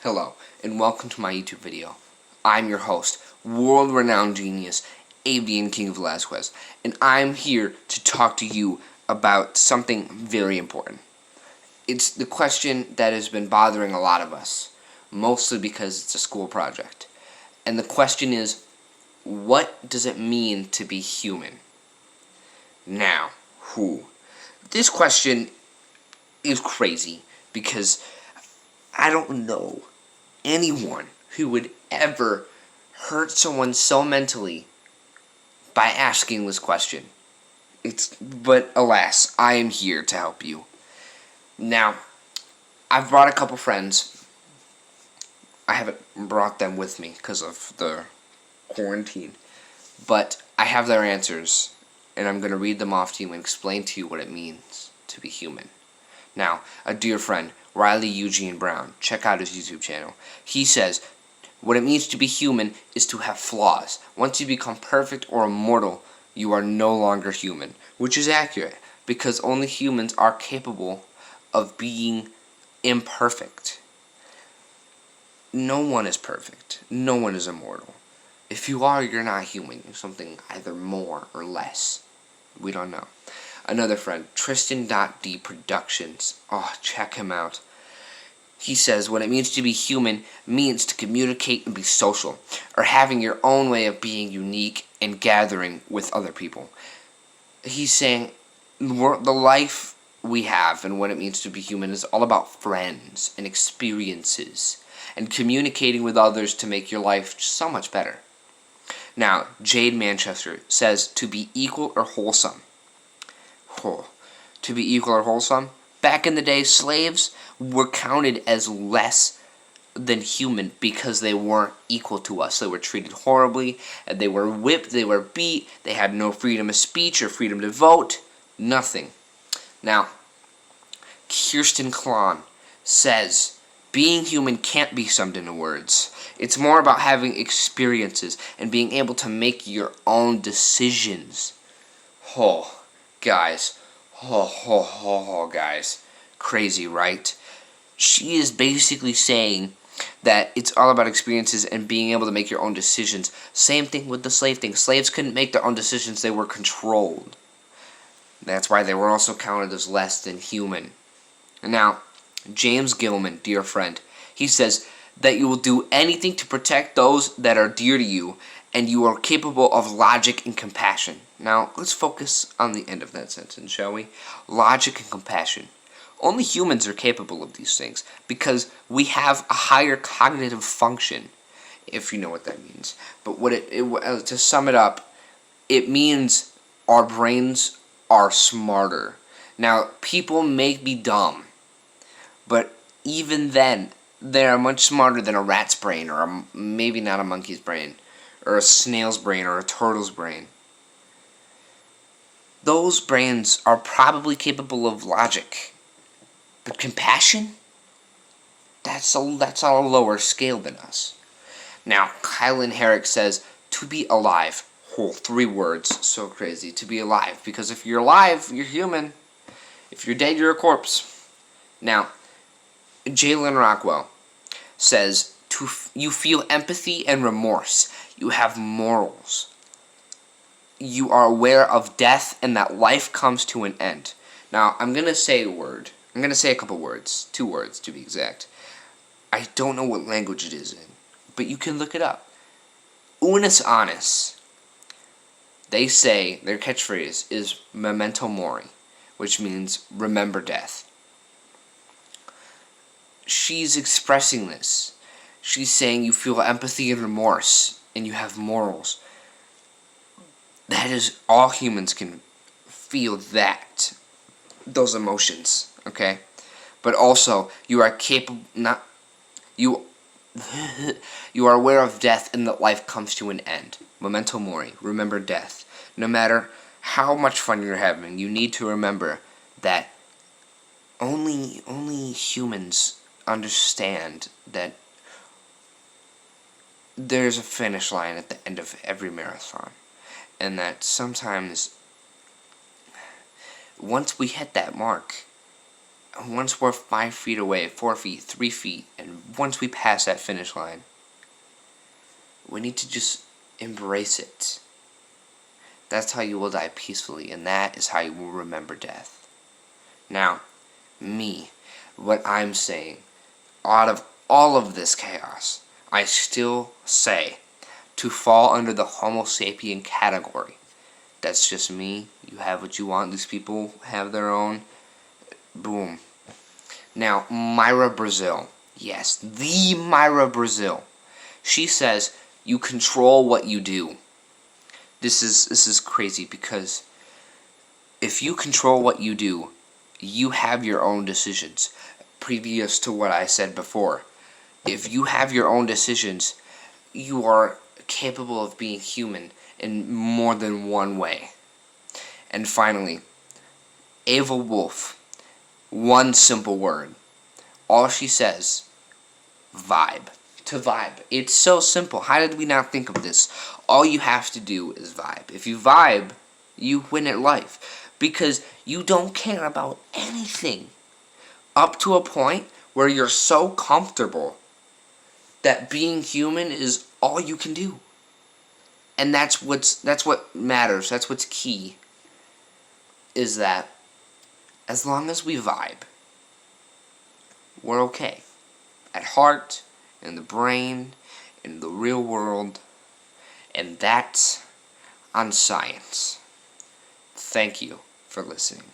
Hello, and welcome to my YouTube video. I'm your host, world-renowned genius, Avian King of Velasquez, and I'm here to talk to you about something very important. It's the question that has been bothering a lot of us, mostly because it's a school project. And the question is, what does it mean to be human? Now, this question is crazy because I don't know anyone who would ever hurt someone so mentally by asking this question. But alas, I am here to help you. Now, I've brought a couple friends. I haven't brought them with me because of the quarantine, but I have their answers, and I'm going to read them off to you and explain to you what it means to be human. Now, a dear friend, Rileyeuegenebrown, check out his YouTube channel. He says, what it means to be human is to have flaws. Once you become perfect or immortal, you are no longer human. Which is accurate, because only humans are capable of being imperfect. No one is perfect. No one is immortal. If you are, you're not human. You're something either more or less. We don't know. Another friend, Tristan.D Productions. Oh, check him out. He says, what it means to be human means to communicate and be social, or having your own way of being unique and gathering with other people. He's saying the life we have and what it means to be human is all about friends and experiences and communicating with others to make your life so much better. Now, Jade Manchester says to be equal or wholesome. To be equal or wholesome? Back in the day, slaves were counted as less than human because they weren't equal to us. They were treated horribly, and they were whipped, they were beat, they had no freedom of speech or freedom to vote, nothing. Now, Tristan.D says, being human can't be summed into words. It's more about having experiences and being able to make your own decisions. Guys. Guys. Crazy, right? She is basically saying that it's all about experiences and being able to make your own decisions. Same thing with the slave thing. Slaves couldn't make their own decisions. They were controlled. That's why they were also counted as less than human. Now, James Gilman, dear friend, he says that you will do anything to protect those that are dear to you, and you are capable of logic and compassion. Now, let's focus on the end of that sentence, shall we? Logic and compassion. Only humans are capable of these things, because we have a higher cognitive function, if you know what that means. But to sum it up, it means our brains are smarter. Now, people may be dumb, but even then, they are much smarter than a rat's brain, or maybe not a monkey's brain, or a snail's brain, or a turtle's brain. Those brains are probably capable of logic. But compassion? That's on a lower scale than us. Now, Kylan Herrick says, to be alive. 3 words. So crazy. To be alive. Because if you're alive, you're human. If you're dead, you're a corpse. Now, Jalen Rockwell says, you feel empathy and remorse. You have morals. You are aware of death and that life comes to an end. Now, I'm going to say a word. I'm going to say a couple words. 2 words, to be exact. I don't know what language it is in, but you can look it up. Unus annus. They say, their catchphrase is memento mori, which means remember death. She's expressing this. She's saying you feel empathy and remorse, and you have morals. That is, all humans can feel those emotions, okay? But also, you are you are aware of death and that life comes to an end. Memento mori, remember death. No matter how much fun you're having, you need to remember that only humans understand that there's a finish line at the end of every marathon, and that sometimes once we hit that mark, And once we're 5 feet away, 4 feet, 3 feet, and once we pass that finish line, we need to just embrace it. That's how you will die peacefully, and that is how you will remember death. Now, what I'm saying, out of all of this chaos, I still say to fall under the Homo sapien category. That's just me. You have what you want. These people have their own. Boom. Now, Myra Brazil. Yes, the Myra Brazil. She says, you control what you do. This is crazy, because if you control what you do, you have your own decisions. Previous to what I said before, if you have your own decisions, you are capable of being human in more than one way. And finally, Ava Wolf. One simple word. All she says, vibe. To vibe. It's so simple. How did we not think of this? All you have to do is vibe. If you vibe, you win at life. Because you don't care about anything. Up to a point where you're so comfortable that being human is all you can do. And that's what matters. That's what's key. Is that as long as we vibe, we're okay. At heart, in the brain, in the real world, and that's on science. Thank you for listening.